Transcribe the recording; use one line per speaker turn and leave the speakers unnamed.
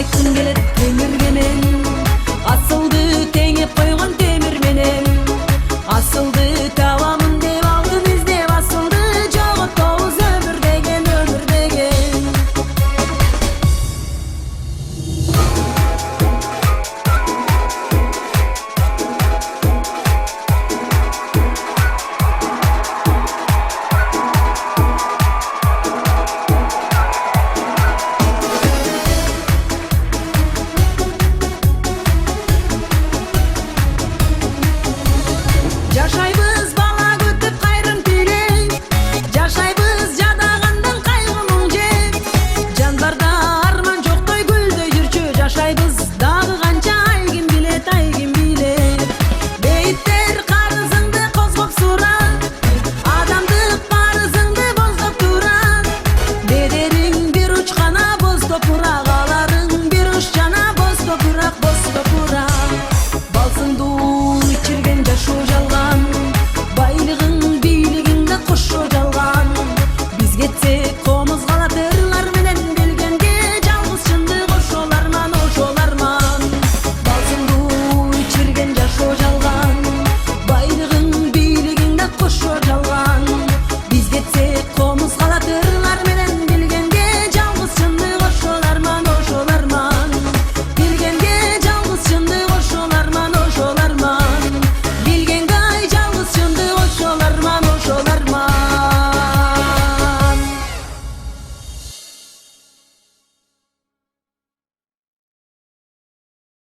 Айткым келет темирге мен, асылды теңеп койгон темир менен. Асылды табамын деп алдым издеп, асылды жоготобуз өмүр деген, өмүр деген. Жашайбыз бала күтүп кайрым тилеп, жашайбыз жадагандан кайгы мұң жеп. Жандарда арман жоктой гүлдөй жүрчү, жашайбыз дагы канча, ай ким билет, ай ким билет. Бейиттер карызыңды козгоп сурап, адамдык парызыңды боздоп турат. Бедериң бир уч гана боз топурак, аларың бир уч жана боз топурак, боз топурак. Балсыңдуу ичирген жашоо жалган, байлыгың бийлигиңде кошо жалган. Биз кетсек